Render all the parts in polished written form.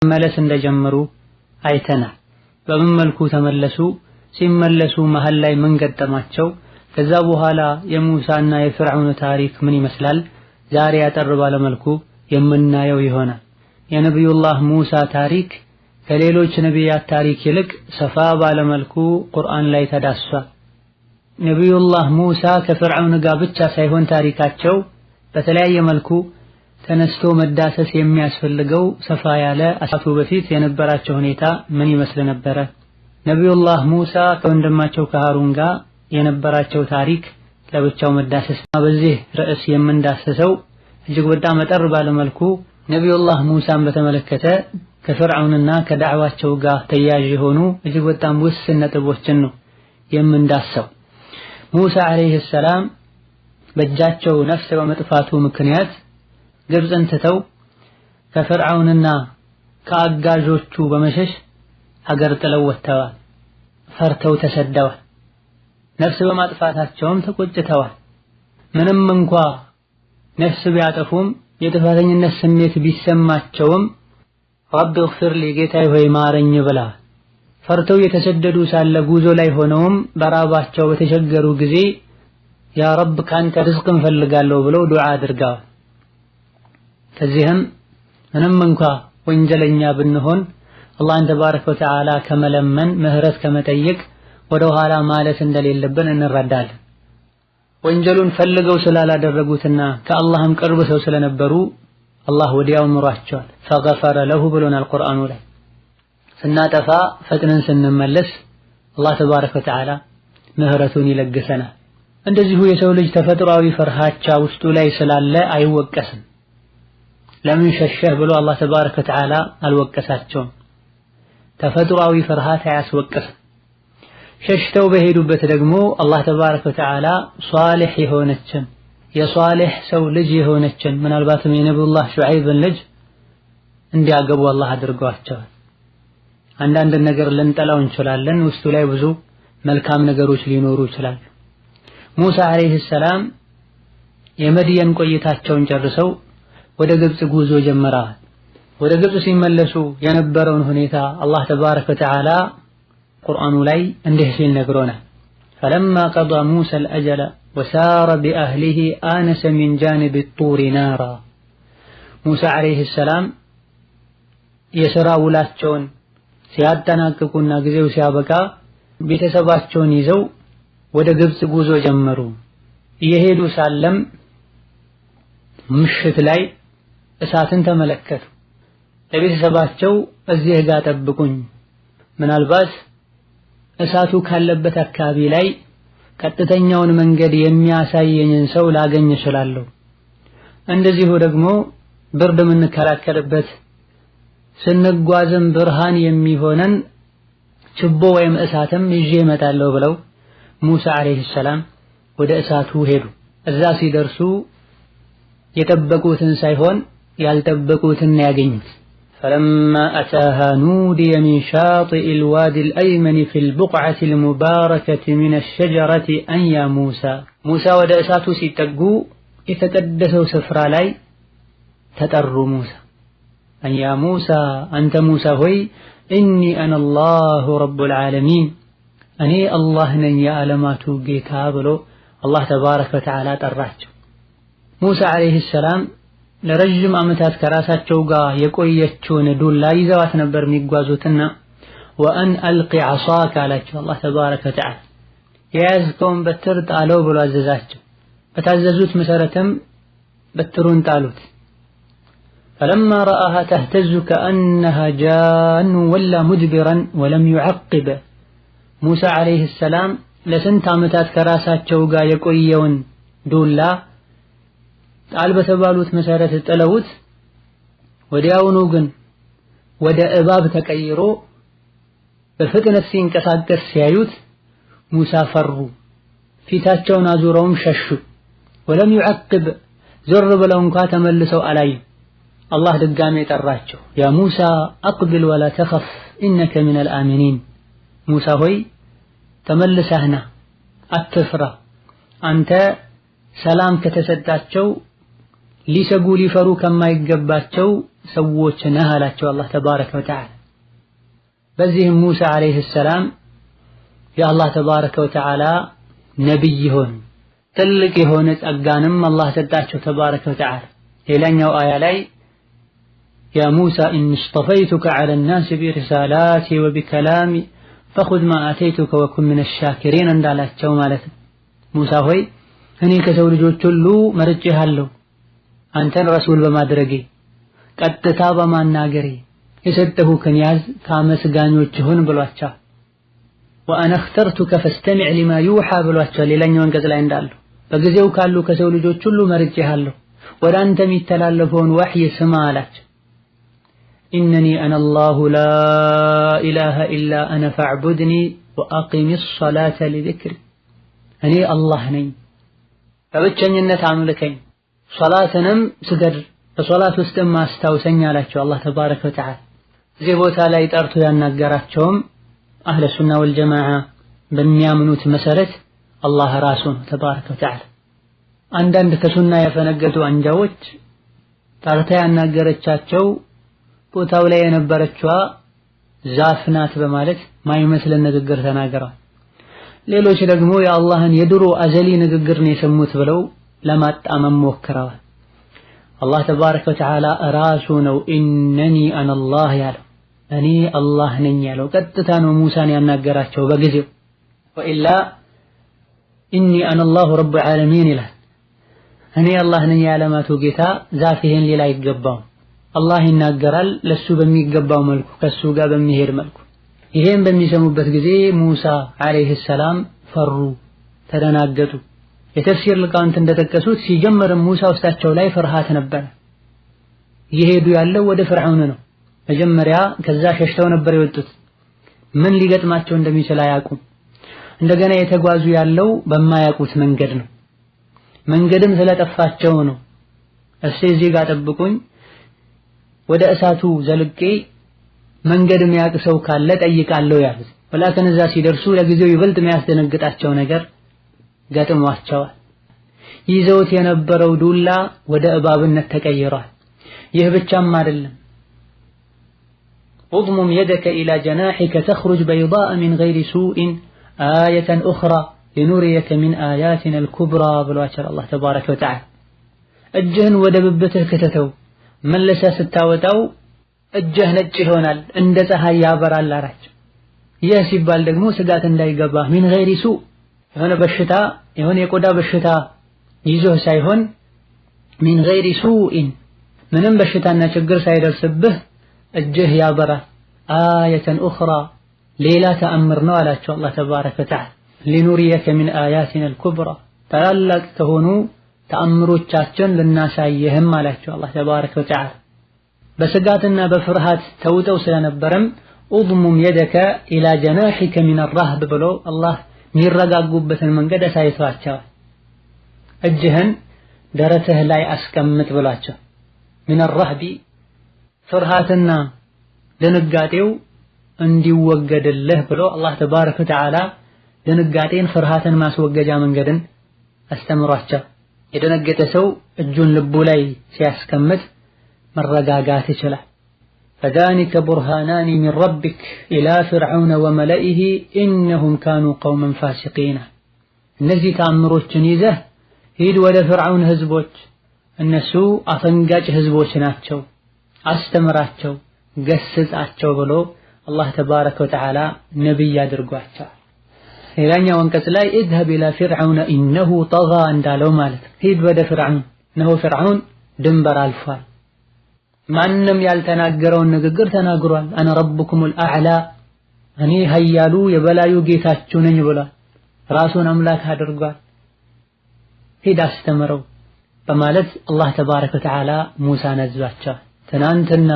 መለስ እንደጀመሩ አይተናል። በምን መልኩ ተመለሱ? ሲመለሱ መሃል ላይ ምን ገጠማቸው? ከዛ በኋላ የሙሳና የፍርዓውን ታሪክ ምን ይመስላል? ዛሬ ያጠር ባለ መልኩ የምናየው ይሆናል። የነብዩላህ ሙሳ ታሪክ ከሌሎች ነቢያት ታሪክ ይልቅ ሰፋ ባለ መልኩ ቁርአን ላይ ተዳስሷል። ነብዩላህ ሙሳ ከፍርዓውን ጋር ብቻ ሳይሆን ታሪካቸው በተለያየ መልኩ ተነስቶ መዳሰስ የሚያስፈልገው ሰፋ ያለ አሳቱ በፊት የነበራቸው ሁኔታ ምን ይመስል ነበረ? ነብዩላህ ሙሳ ከወንድማቸው ከሃሩን ጋር የነበራቸው ታሪክ ለብቻው መዳሰስ በዚህ ርዕስ የምንዳሰሰው እጅግ በጣም አጠር ባለ መልኩ ነብዩላህ ሙሳን በተመለከተ ከፍርዓውንና ከዳዕዋቸው ጋር ተያያዥ የሆኑ እጅግ በጣም ውስን ነጥቦችን ነው የምንዳሰው። ሙሳ አለይሂ ሰላም በእጃቸው ነፍስ በመጥፋቱ ምክንያት ግብፅን ትተው ከፍርዓውንና ከአጋዦቹ በመሸሽ ሀገር ጥለው ወጥተዋል። ፈርተው ተሰደዋል። ነፍስ በማጥፋታቸውም ተቆጭተዋል። ምንም እንኳ ነፍስ ቢያጠፉም የጥፋተኝነት ስሜት ቢሰማቸውም ረቢ እግፊር ሊ ጌታዬ ሆይ ማረኝ ብላ ፈርተው የተሰደዱ ሳለ ጉዞ ላይ ሆነውም በራባቸው በተቸገሩ ጊዜ ያ ረብ ካንተ ርዝቅ እንፈልጋለሁ ብለው ዱዓ አድርገዋል። ከዚህም ምንም እንኳ ወንጀለኛ ብንሆን አላህን ተባረከ ወተዓላ ከመለመን ምህረት ከመጠየቅ ወደ ኋላ ማለት እንደሌለብን እንረዳለን። ወንጀሉን ፈልገው ስላላደረጉትና ከአላህም ቅርብ ሰው ስለነበሩ አላህ ወዲያው ምሯቸዋል። ፈገፈረ ለሁ ብሎናል ቁርአኑ ላይ። ስናጠፋ ፈጥነን ስንመለስ አላህ ተባረከ ወተዓላ ምህረቱን ይለግሰናል። እንደዚሁ የሰው ልጅ ተፈጥሯዊ ፍርሃቻ ውስጡ ላይ ስላለ አይወቀስም። ለምን ሸሸህ ብሎ አላህ ተባረከ ወተዓላ አልወቀሳቸውም። ተፈጥሯዊ ፍርሃት አያስወቅስም። ሸሽተው በሄዱበት ደግሞ አላህ ተባረከ ወተዓላ ሷሊህ የሆነችን የሷሊህ ሰው ልጅ የሆነችን ምናልባትም የነብዩላህ ሹዐይብን ልጅ እንዲያገቡ አላህ አድርጓቸዋል። አንዳንድ ነገር ልንጠላው እንችላለን፣ ውስጡ ላይ ብዙ መልካም ነገሮች ሊኖሩ ይችላሉ። ሙሳ አለይሂ ሰላም የመድየን ቆይታቸውን ጨርሰው ወደ ግብጽ ጉዞ ጀመረዋል። ወደ ግብጽ ሲመለሱ የነበረውን ሁኔታ አላህ ተባረከ ወተዓላ ቁርአኑ ላይ እንዲህ ሲል ነግሮናል። ፈለማ ቀዳ ሙሳ አልአጀለ ወሳረ ቢአህሊሂ አነሰ ሚን ጃኒብ ጡሪ ናራ። ሙሳ አለይሂ ሰላም የሥራ ውላቸውን ሲያጠናቅቁና ጊዜው ሲያበቃ ቤተሰባቸውን ይዘው ወደ ግብጽ ጉዞ ጀመሩ። እየሄዱ ሳለም ምሽት ላይ እሳትን ተመለከቱ። ለቤተሰባቸው እዚህ ጋር ጠብቁኝ፣ ምናልባት እሳቱ ካለበት አካባቢ ላይ ቀጥተኛውን መንገድ የሚያሳየኝን ሰው ላገኝ እችላለሁ፣ እንደዚሁ ደግሞ ብርድ የምንከላከልበት ስንጓዝም ብርሃን የሚሆነን ችቦ ወይም እሳትም ይዤ እመጣለሁ ብለው ሙሳ አለይሂ ሰላም ወደ እሳቱ ሄዱ። እዛ ሲደርሱ የጠበቁትን ሳይሆን ያልጠበቁትን ያገኙት። فلما أتاها نودي من شاطئ الوادي الأيمن في البقعة المباركة من الشجرة أن يا موسى. موسى ወደ እሳቱ ሲጠጉ የተቀደሰው ስፍራ ላይ ተጠሩ። ሙሳ أن يا موسى أنت موسى ሆይ إني أنا الله رب العالمين እኔ አላህ ነኝ የዓለማቱ ጌታ ብሎ አላህ ተባረከ ወተዓላ ጠራቸው። ሙሳ አለይሂ ሰላም ለረጅም ዓመታት ከራሳቸው ጋር የቆየችውን ዱላ ይዘዋት ነበር የሚጓዙትና ወአን አልቂ ዐሳከ አላቸው አላህ ተባረከ ወተዓላ። የያዝከውን በትር ጣለው ብሎ አዘዛቸው። በታዘዙት መሰረትም በትሩን ጣሉት። ፈለማ ረአሃ ተህተዙ ከአነሃ ጃኑ ወላ ሙድቢራን ወለም ዩዐቅብ። ሙሳ አለይሂ ሰላም ለስንት ዓመታት ከራሳቸው ጋር የቆየውን ዱላ ጣል በተባሉት መሰረት ጥለውት ወዲያውኑ ግን ወደ እባብ ተቀይሮ በፍጥነት ሲንቀሳቀስ ሲያዩት ሙሳ ፈሩ። ፊታቸውን አዙረውም ሸሹ። ወለም ዩዐቅብ ዞር ብለው እንኳ ተመልሰው አላዩ። አላህ ድጋሜ ጠራቸው። ያ ሙሳ አቅብል ወላ ተኸፍ ኢነከ ሚነል አሚኒን። ሙሳ ሆይ ተመልሰህና አትፍራ፣ አንተ ሰላም ከተሰጣቸው ሊሰጉ ሊፈሩ ከማይገባቸው ሰዎች ነህ አላቸው አላህ ተባረከ ወተዓላ። በዚህም ሙሳ አለይሂ ሰላም የአላህ ተባረከ ወተዓላ ነብይ ሆኑ። ትልቅ የሆነ ጸጋንም አላህ ሰጣቸው ተባረከ ወተዓላ። ሌላኛው አያ ላይ ያ ሙሳ ኢኒ እስጠፈይቱከ ዐለ ናስ ቢሪሳላቲ ወቢከላሚ ፈኹዝ ማ አተይቱከ ወኩን ሚነ ሻኪሪን እንዳላቸው ማለት ነው። ሙሳ ሆይ እኔ ከሰው ልጆች ሁሉ መርጬሃለሁ አንተን ረሱል በማድረጌ ቀጥታ በማናገሬ የሰጠሁህን ያዝ ከአመስጋኞች ሁን ብሏቸው። ወአነ እኽተርቱከ ፈስተሚዕ ሊማ ዩሓ ብሏቸው። ሌላኛው አንቀጽ ላይ እንዳለው በጊዜው ካሉ ከሰው ልጆች ሁሉ መርጬሃለሁ ወደ አንተ የሚተላለፈውን ወሕይ ስማ አላቸው። ኢነኒ አነ አላሁ ላ ኢላሃ ኢላ አነ ፈዕቡድኒ ወአቂሚ ሰላተ ሊዚክሪ እኔ አላህ ነኝ በብቸኝነት አምልከኝ ሶላትንም ስገድ በሶላት ውስጥም አስታውሰኝ አላቸው አላህ ተባረከ ወተዓላ። እዚህ ቦታ ላይ ጠርቶ ያናገራቸውም አህለ ሱና ወልጀማዓ በሚያምኑት መሰረት አላህ ራሱ ነው ተባረከ ወተዓላ። አንዳንድ ከሱና ያፈነገጡ አንጃዎች ጠርታ ያናገረቻቸው ቦታው ላይ የነበረችዋ ዛፍ ናት በማለት ማይመስል ንግግር ተናግረዋል። ሌሎች ደግሞ የአላህን የድሮ አዘሊ ንግግር ነው የሰሙት ብለው ለማጣመም ሞክረዋል። አላህ ተባረከ ወተዓላ ራሱ ነው ኢነኒ አነ አላህ ያለው እኔ አላህ ነኝ ያለው። ቀጥታ ነው ሙሳን ያናገራቸው በጊዜው። ወኢላ ኢኒ አነ አላሁ ረቡል ዓለሚን ይላል። እኔ አላህ ነኝ የዓለማቱ ጌታ ዛፍ ይሄን ሌላ አይገባውም። አላህ ይናገራል ለሱ በሚገባው መልኩ ከሱ ጋር በሚሄድ መልኩ። ይሄን በሚሰሙበት ጊዜ ሙሳ አለይሂ ሰላም ፈሩ፣ ተደናገጡ። የተፍሲር ሊቃውንት እንደጠቀሱት ሲጀመርም ሙሳ ውስጣቸው ላይ ፍርሃት ነበር። እየሄዱ ያለው ወደ ፍርዓውን ነው። መጀመሪያ ከዛ ሸሽተው ነበር የወጡት። ምን ሊገጥማቸው እንደሚችል አያውቁም። እንደገና የተጓዙ ያለው በማያውቁት መንገድ ነው። መንገድም ስለጠፋቸው ነው እስቲ እዚህ ጋር ጠብቁኝ ወደ እሳቱ ዘልቄ መንገድ የሚያውቅ ሰው ካለ ጠይቃለሁ ያሉት። ወላከን እዛ ሲደርሱ ለጊዜው ይበልጥ የሚያስደነግጣቸው ነገር ገጥሟቸዋል። ይዘውት የነበረው ዱላ ወደ እባብነት ተቀይሯል። ይህ ብቻም አይደለም። اضمم يدك إلى جناحك تخرج بيضاء من غير سوء آية أخرى لنريك من آياتنا الكبرى بالواشر الله تبارك وتعالى እጅህን ወደ ብብትህ ከተተው መለሰ ስታወጣው እጅህ ነጭ ይሆናል እንደ ፀሐይ ያበራል አላቸው። ይህ ሲባል ደግሞ ስጋት እንዳይገባ ሚን ገይሪ ሱ የሆነ በሽታ የሆነ የቆዳ በሽታ ይዞህ ሳይሆን ሚን ገይሪ ሱኢን ምንም በሽታና ችግር ሳይደርስብህ እጅህ ያበራል። አየተን ኡኽራ ሌላ ተአምር ነው አላቸው አላህ ተባረከ ወተዓላ። ሊኑሪየከ ሚን አያቲና አልኩብራ ታላላቅ ከሆኑ ተአምሮቻችን ልናሳየህም አላቸው አላህ ተባረከ ወተዓላ። በስጋትና በፍርሃት ተውጠው ስለነበረም اضمم يدك الى جناحك من الرهب ብሎ አላህ የሚረጋጉበትን መንገድ አሳይቷቸዋል። እጅህን ደረትህ ላይ አስቀምጥ ብሏቸው من الرهب ፍርሃትና ድንጋጤው እንዲወገድልህ ብሎ አላህ ተባረከ ወተዓላ ድንጋጤን ፍርሃትን ማስወገጃ መንገድን አስተምሯቸው። የደነገጠ ሰው እጁን ልቡ ላይ ሲያስቀምጥ መረጋጋት ይችላል። فذلك برهانان من ربك إلى فرعون وملئه إنهم كانوا قوما فاسقين እነዚህ ተአምሮችን ይዘህ ሂድ ወደ ፍርዓውን ህዝቦች እነሱ አፈንጋጭ ህዝቦች ናቸው አስተምራቸው ገስጻቸው ብሎ አላህ ተባረከ ወተዓላ ነብይ አድርጓቸው። ሌላኛው አንቀጽ ላይ اذهب الى فرعون انه طغى እንዳለው ማለት ሂድ ወደ ፍርዓውን ነው ፍርዓውን ድንበር አልፏል። ማንንም ያልተናገረውን ንግግር ተናግሯል። አነ ረብኩሙል አዕላ እኔ ኃያሉ የበላዩ ጌታችሁ ነኝ ብሏል። ራሱን አምላክ አድርጓል። ሂድ አስተምረው በማለት አላህ ተባረከ ወተዓላ ሙሳን አዟቸው። ትናንትና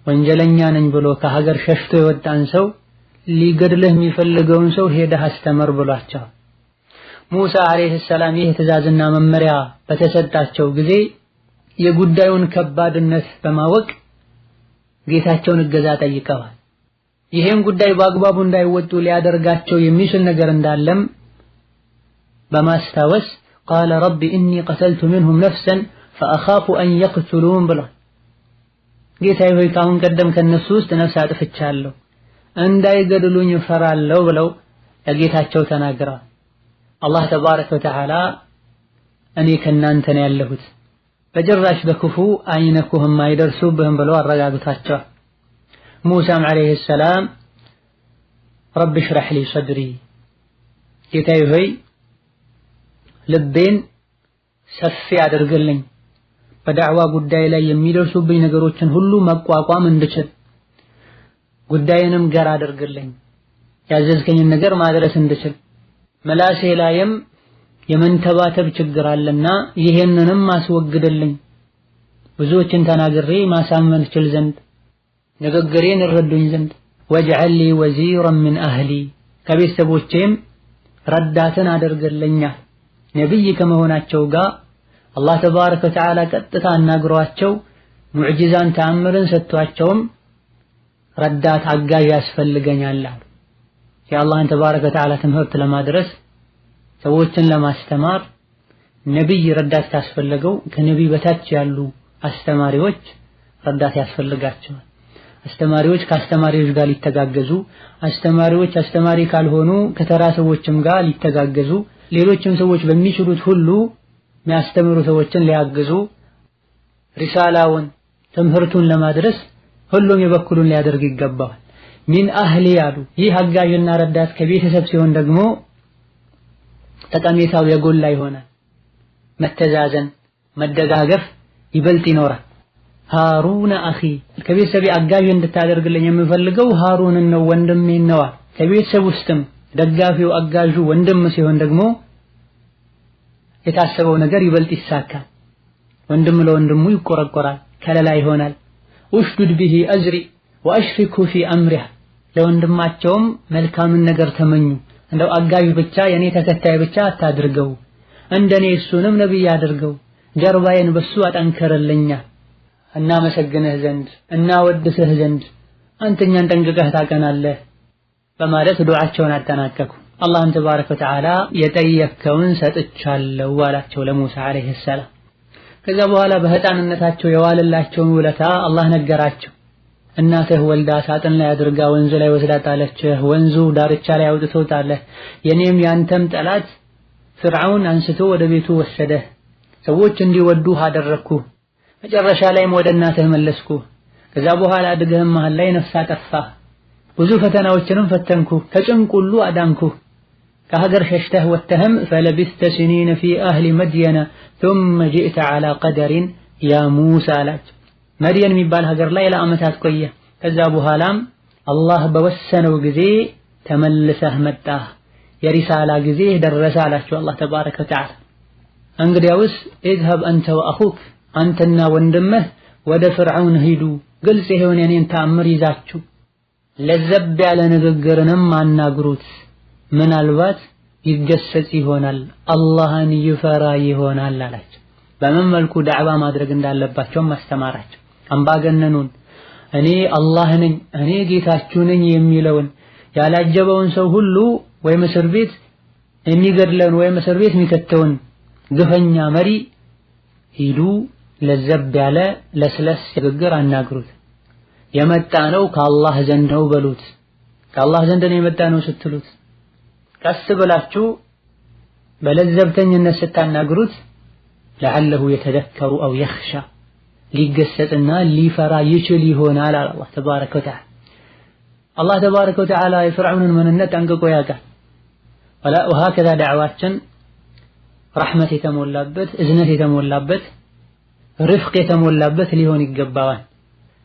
ወንጀለኛ ነኝ ብሎ ከሀገር ሸሽቶ የወጣን ሰው ሊገድልህ የሚፈልገውን ሰው ሄደህ አስተምር ብሏቸው። ሙሳ አለይሂ ሰላም ይህ ትዕዛዝና መመሪያ በተሰጣቸው ጊዜ የጉዳዩን ከባድነት በማወቅ ጌታቸውን እገዛ ጠይቀዋል። ይሄን ጉዳይ በአግባቡ እንዳይወጡ ሊያደርጋቸው የሚችል ነገር እንዳለም በማስታወስ قال رب إني قتلت منهم نفسا فأخاف أن يقتلون ብሏል። ጌታዬ ሆይ ካሁን ቀደም ከነሱ ውስጥ ነፍስ አጥፍቻለሁ እንዳይገድሉኝ እፈራለሁ ብለው ለጌታቸው ተናግረዋል። አላህ ተባረከ ወተዓላ እኔ ከናንተ ነው ያለሁት በጭራሽ በክፉ አይነኩህም አይደርሱብህም ብለው አረጋግቷቸዋል። ሙሳም ዓለይሂ ሰላም ረቢ ሽረሕ ሊ ሰድሪ ጌታዬ ሆይ ልቤን ሰፊ አድርግልኝ በዳዕዋ ጉዳይ ላይ የሚደርሱብኝ ነገሮችን ሁሉ መቋቋም እንድችል ጉዳይንም ገር አድርግልኝ ያዘዝከኝን ነገር ማድረስ እንድችል መላሴ ላይም የመንተባተብ ችግር አለና ይሄንንም ማስወግድልኝ ብዙዎችን ተናግሬ ማሳመን እችል ዘንድ ንግግሬን ይረዱኝ ዘንድ ወጅዐል ሊ ወዚራን ሚን አህሊ ከቤተሰቦቼም ረዳትን አድርግልኛል። ነብይ ከመሆናቸው ጋር አላህ ተባረከ ወተዓላ ቀጥታ አናግሯቸው ሙዕጂዛን ተአምርን ሰጥቷቸውም ረዳት አጋዥ ያስፈልገኛል አሉ። የአላህን ተባረከ ወተዓላ ትምህርት ለማድረስ ሰዎችን ለማስተማር ነብይ ረዳት ካስፈለገው ከነብይ በታች ያሉ አስተማሪዎች ረዳት ያስፈልጋቸዋል። አስተማሪዎች ከአስተማሪዎች ጋር ሊተጋገዙ፣ አስተማሪዎች አስተማሪ ካልሆኑ ከተራ ሰዎችም ጋር ሊተጋገዙ፣ ሌሎችም ሰዎች በሚችሉት ሁሉ የሚያስተምሩ ሰዎችን ሊያግዙ፣ ሪሳላውን ትምህርቱን ለማድረስ ሁሉም የበኩሉን ሊያደርግ ይገባዋል። ሚን አህሊ ያሉ ይህ አጋዥና ረዳት ከቤተሰብ ሲሆን ደግሞ ጠቀሜታው የጎላ ይሆናል። መተዛዘን መደጋገፍ ይበልጥ ይኖራል። ሃሩን አኺ ከቤተሰብ አጋዥ እንድታደርግልኝ የምፈልገው ሃሩንን ነው ወንድሜን ነው። ከቤተሰብ ውስጥም ደጋፊው አጋዡ ወንድም ሲሆን ደግሞ የታሰበው ነገር ይበልጥ ይሳካል። ወንድም ለወንድሙ ይቆረቆራል፣ ከለላ ይሆናል። ኡሽዱድ ቢሂ አዝሪ ወአሽሪኩ ፊ አምሪህ ለወንድማቸውም መልካምን ነገር ተመኙ። እንደው አጋዥ ብቻ የኔ ተከታይ ብቻ አታድርገው፣ እንደኔ እሱንም ነብይ አድርገው፣ ጀርባዬን በሱ አጠንከረልኛ እናመሰግንህ ዘንድ እናወድስህ ዘንድ አንተኛን ጠንቅቀህ ታቀናለህ በማለት ዱዓቸውን አጠናቀቁ። አላህን ተባረከ ወተዓላ የጠየከውን ሰጥቻለሁ አላቸው ለሙሳ ዓለይሂ ሰላም። ከዛ በኋላ በህፃንነታቸው የዋለላቸውን ውለታ አላህ ነገራቸው። እናትህ ወልዳ ሳጥን ላይ አድርጋ ወንዙ ላይ ወስዳ ጣለችህ፣ ወንዙ ዳርቻ ላይ አውጥተው ጣለህ። የኔም ያንተም ጠላት ፍርዓውን አንስቶ ወደ ቤቱ ወሰደህ። ሰዎች እንዲወዱህ አደረግኩህ። መጨረሻ ላይም ወደ እናትህ መለስኩህ። ከዛ በኋላ አድገህም መሃል ላይ ነፍስ አጠፋህ። ብዙ ፈተናዎችንም ፈተንኩህ፣ ከጭንቅ ሁሉ አዳንኩህ። ከሀገር ሸሽተህ ወጥተህም ፈለቢስተ ሲኒነ ፊ አህሊ መድየነ ثم جئت على قدر يا موسى አላቸው። መድየን የሚባል ሀገር ላይ ለዓመታት ቆየህ። ከዛ በኋላም አላህ በወሰነው ጊዜ ተመልሰህ መጣህ፣ የሪሳላ ጊዜ ደረሰ አላቸው አላህ ተባረከ ወተዓላ። እንግዲያውስ اذهب أنت وأخوك አንተና ወንድምህ ወደ ፍርዓውን ሂዱ፣ ግልጽ የሆነ የኔን ተአምር ይዛችሁ ለዘብ ያለ ንግግርንም አናግሩት፣ ምናልባት ይገሰጽ ይሆናል አላህን ይፈራ ይሆናል አላቸው። በምን መልኩ ዳዕዋ ማድረግ እንዳለባቸውም አስተማራቸው። አምባገነኑን እኔ አላህ ነኝ እኔ ጌታችሁ ነኝ የሚለውን ያላጀበውን ሰው ሁሉ ወይ እስር ቤት የሚገድለውን ወይ እስር ቤት የሚከተውን ግፈኛ መሪ ሂዱ ለዘብ ያለ ለስለስ ንግግር አናግሩት፣ የመጣ ነው ከአላህ ዘንድ ነው በሉት። ከአላህ ዘንድ ነው የመጣ ነው ስትሉት ቀስ ብላችሁ በለዘብተኝነት ስታናግሩት ለዓለሁ የተዘከሩ አው የኽሻ ሊገሰጽና ሊፈራ ይችል ይሆናል አለ አላህ ተባረከ ወተዓላ። አላህ ተባረከ ወተዓላ የፍርዓውንን ምንነት ጠንቅቆ ያውቃል። ወሀከዛ ዳዕዋችን ረሕመት የተሞላበት እዝነት የተሞላበት ርፍቅ የተሞላበት ሊሆን ይገባዋል።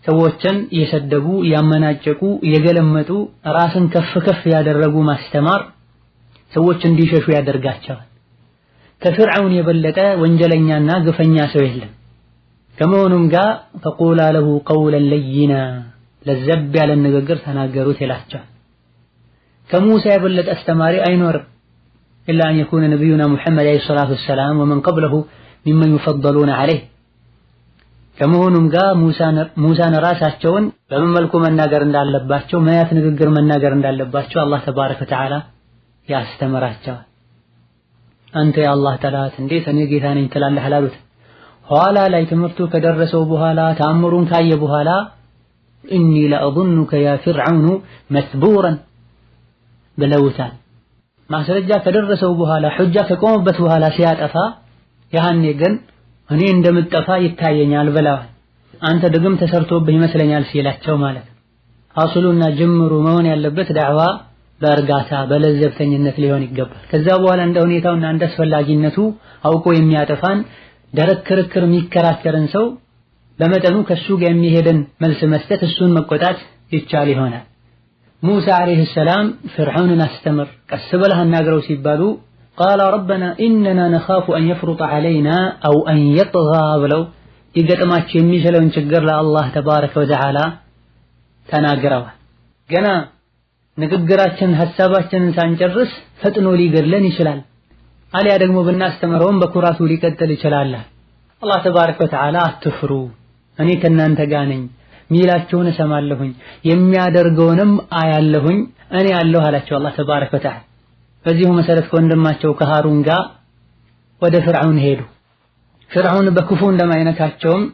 ሰዎችን የሰደቡ ያመናጨቁ የገለመጡ ራስን ከፍ ከፍ ያደረጉ ማስተማር ሰዎች እንዲሸሹ ያደርጋቸዋል። ከፍርዓውን የበለጠ ወንጀለኛና ግፈኛ ሰው የለም። ከመሆኑም ጋር ፈቁላ ለሁ ቀውለን ለይና ለዘብ ያለ ንግግር ተናገሩት ይላቸዋል። ከሙሳ የበለጠ አስተማሪ አይኖርም። ኢላ አን የኩነ ነቢዩና ሙሐመድ ዓለይሂ ሰላቱ ወሰላም ወመን ቀብለሁ ሚመን ዩፈደሉነ ዓለይህ። ከመሆኑም ጋር ሙሳን ራሳቸውን በምን መልኩ መናገር እንዳለባቸው ምን አይነት ንግግር መናገር እንዳለባቸው አላህ ተባረከ ወተዓላ ያስተምራቸዋል። አንተ የአላህ ጠላት እንዴት እኔ ጌታ ነኝ ትላለህ አላሉት። ኋላ ላይ ትምህርቱ ከደረሰው በኋላ ተአምሩን ካየ በኋላ ኢኒ ለአظنك يا فرعون መስቡራን ብለውታል። ማስረጃ ከደረሰው በኋላ ሑጃ ከቆመበት በኋላ ሲያጠፋ ያኔ ግን እኔ እንደምጠፋ ይታየኛል ብለዋል። አንተ ድግም ተሰርቶብህ ይመስለኛል ሲላቸው ማለት ነው። አስሉና ጅምሩ መሆን ያለበት ዳዕዋ በእርጋታ በለዘብተኝነት ሊሆን ይገባል። ከዛ በኋላ እንደ ሁኔታውና እንደ አስፈላጊነቱ አውቆ የሚያጠፋን ደረቅ ክርክር የሚከራከርን ሰው በመጠኑ ከሱ ጋር የሚሄድን መልስ መስጠት እሱን መቆጣት ይቻል ይሆናል። ሙሳ አለይሂ ሰላም ፍርዓውንን አስተምር ቀስ ብለህ አናግረው ሲባሉ ቃለ ረበና ኢነና ነኻፉ አን የፍሩጠ ዐለይና አው አን የጥጋ ብለው ይገጥማቸው የሚችለውን ችግር ለአላህ ተባረከ ወተዓላ ተናግረዋል። ገና ንግግራችን ሐሳባችንን ሳንጨርስ ፈጥኖ ሊገድለን ይችላል። አሊያ ደግሞ ብናስተምረውም በኩራቱ ሊቀጥል ይችላል። አላህ ተባረከ ወተዓላ አትፍሩ፣ እኔ ከእናንተ ጋር ነኝ፣ ሚላችሁን እሰማለሁኝ፣ የሚያደርገውንም አያለሁኝ፣ እኔ አለሁ አላቸው አላህ ተባረከ ወተዓላ። በዚሁ መሰረት ከወንድማቸው ከሃሩን ጋር ወደ ፍርዓውን ሄዱ። ፍርዓውን በክፉ እንደማይነካቸውም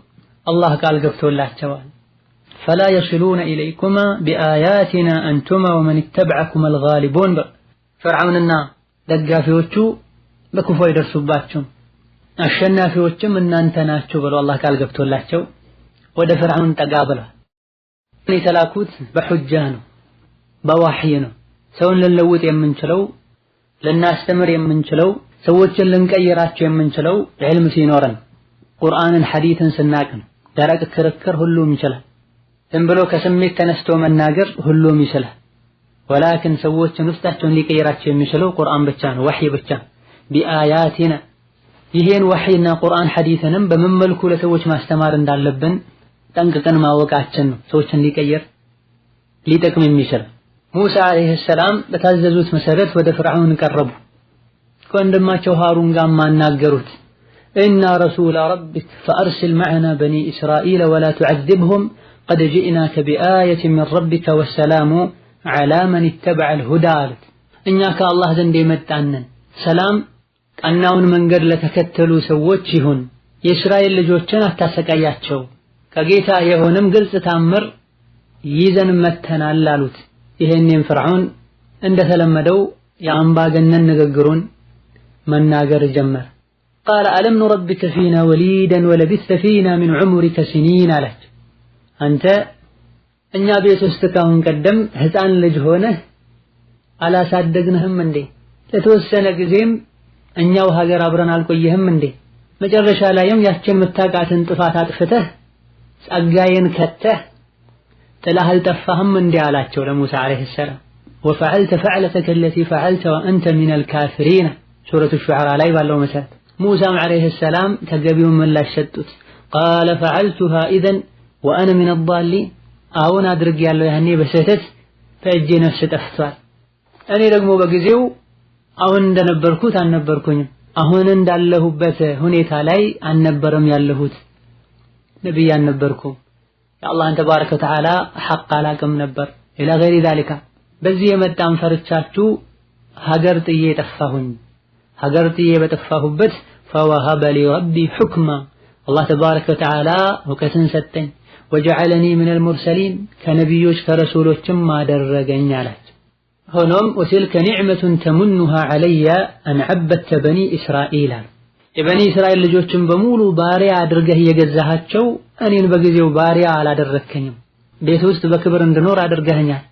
አላህ ቃል ገብቶላቸዋል። ፈላ የሲሉነ ኢለይኩማ ቢአያቲና አንቱማ ወመን ተበዐኩማ አልጋሊቡን። ፍርዓውንና ደጋፊዎቹ በክፉ አይደርሱባችሁም፣ አሸናፊዎችም እናንተ ናችሁ ብሎ አላህ ቃል ገብቶላቸው ወደ ፍርዓውን ጠጋ ብለዋል። የተላኩት በሑጃ ነው፣ በዋህይ ነው። ሰውን ልንለውጥ የምንችለው ልናስተምር የምንችለው ሰዎችን ልንቀይራቸው የምንችለው ዕልም ሲኖረን ቁርአንን ሐዲትን ስናቅ ነው። ደረቅ ክርክር ሁሉም ይችላል። ዝም ብሎ ከስሜት ተነስቶ መናገር ሁሉም ይችላል። ወላኪን ሰዎችን ውስጣቸውን ሊቀይራቸው የሚችለው ቁርአን ብቻ ነው፣ ወህይ ብቻ። ቢአያቲና ይሄን ወህይና ቁርአን ሐዲትንም በምን መልኩ ለሰዎች ማስተማር እንዳለብን ጠንቅቀን ማወቃችን ነው ሰዎችን ሊቀይር ሊጠቅም የሚችል። ሙሳ አለይሂ ሰላም በታዘዙት መሰረት ወደ ፍርዓውን ቀረቡ። ከወንድማቸው ሃሩን ጋር ማናገሩት ኢና ረሱለ ረቢክ ፈአርሲል መዐና በኒ እስራኢል ወላ ቱዐዚብሁም ቀድ ጂእናከ ቢአየትን ሚን ረቢከ ወሰላሙ ዐላ መን ኢተበዐል ሁዳ አሉት። እኛ ከአላህ ዘንድ የመጣንን ሰላም ቀናውን መንገድ ለተከተሉ ሰዎች ይሁን፣ የእስራኤል ልጆችን አታሰቃያቸው፣ ከጌታ የሆነም ግልጽ ታምር ይዘን መተናል አሉት። ይሄንን ፍርዓውን እንደተለመደው የአምባገነን ንግግሩን መናገር ጀመረ። ቃለ አለም ኑረቢከ ፊና ወሊደን ወለቢስተ ፊና ሚን ዑምሪከ ሲኒን አላቸው። አንተ እኛ ቤት ውስጥ ካሁን ቀደም ሕፃን ልጅ ሆነህ አላሳደግንህም እንዴ? ለተወሰነ ጊዜም እኛው ሀገር አብረን አልቆየህም እንዴ? መጨረሻ ላይም ያችን ምታቃትን ጥፋት አጥፍተህ ጸጋዬን ከተህ ጥላህ አልጠፋህም እንዴ አላቸው ለሙሳ አለይሂ ሰላም። ወፈዐልተ ፈዕለተከ አለቲ ፈዐልተ ወአንተ ሚነል ካፊሪን ሱረቱ ሹዓራ ላይ ባለው መሰረት ሙሳም አለይሂ ሰላም ተገቢውን ምላሽ ሰጡት። ቃለ ፈዐልቱሃ ኢዘን ወአነ ሚነ ዷሊን፣ አሁን አድርጌያለሁ ያኔ በስህተት ከእጄ ነፍስ ጠፍቷል። እኔ ደግሞ በጊዜው አሁን እንደነበርኩት አልነበርኩኝም፣ አሁን እንዳለሁበት ሁኔታ ላይ አልነበረም ያለሁት፣ ነብይ አልነበርኩም፣ የአላህን ተባረከ ወተዓላ ሐቅ አላቅም ነበር ኢላ ገይሪ ዛሊካ። በዚህ የመጣን ፈርቻችሁ ሀገር ጥዬ ጠፋሁኝ። ሀገር ጥዬ በጠፋሁበት ፈወሀበ ሊ ረቢ ሑክማ፣ አላህ ተባረከ ወተዓላ እውቀትን ሰጠኝ። ወጀዐለኒ ሚነል ሙርሰሊን፣ ከነቢዮች ከረሱሎችም አደረገኝ አላቸው። ሆኖም ወትልከ ኒዕመቱን ተሙኑሃ ዐለየ አን ዐበድተ በኒ እስራኢል አሉ። የበኒ እስራኤል ልጆችን በሙሉ ባሪያ አድርገህ የገዛሃቸው እኔን በጊዜው ባሪያ አላደረከኝም፣ ቤት ውስጥ በክብር እንድኖር አድርገኸኛል።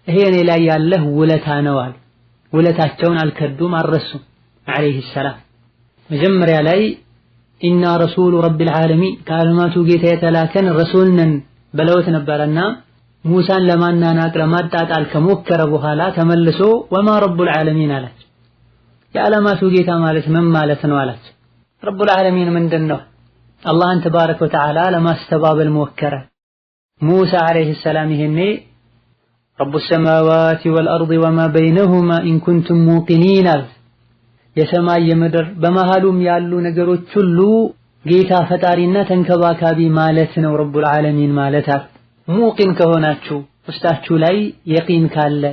ይሄ እኔ ላይ ያለህ ውለታ ነው አሉ። ውለታቸውን አልከዱም አልረሱም አለይሂ ሰላም። መጀመሪያ ላይ ኢና ረሱሉ ረቢል ዓለሚን ከዓለማቱ ጌታ የተላከን ረሱል ነን ብለውት ነበረና ሙሳን ለማናናቅ ለማጣጣል ከሞከረ በኋላ ተመልሶ ወማ ረቡል ዓለሚን አላቸው። የዓለማቱ ጌታ ማለት ምን ማለት ነው አላቸው። ረቡል ዓለሚን ምንድን ነው? አላህን ተባረከ ወተዓላ ለማስተባበል ሞከረ። ሙሳ አለይሂ ሰላም ይሄኔ ረቡ ሰማዋቲ ወልአርድ ወማ በይነሁማ ኢን ኩንቱም ሙቂኒን አሉት። የሰማይ የምድር በመሃሉም ያሉ ነገሮች ሁሉ ጌታ ፈጣሪና ተንከባካቢ ማለት ነው ረቡል ዓለሚን ማለት አሉ። ሙቂን ከሆናችሁ ውስጣችሁ ላይ የቂን ካለ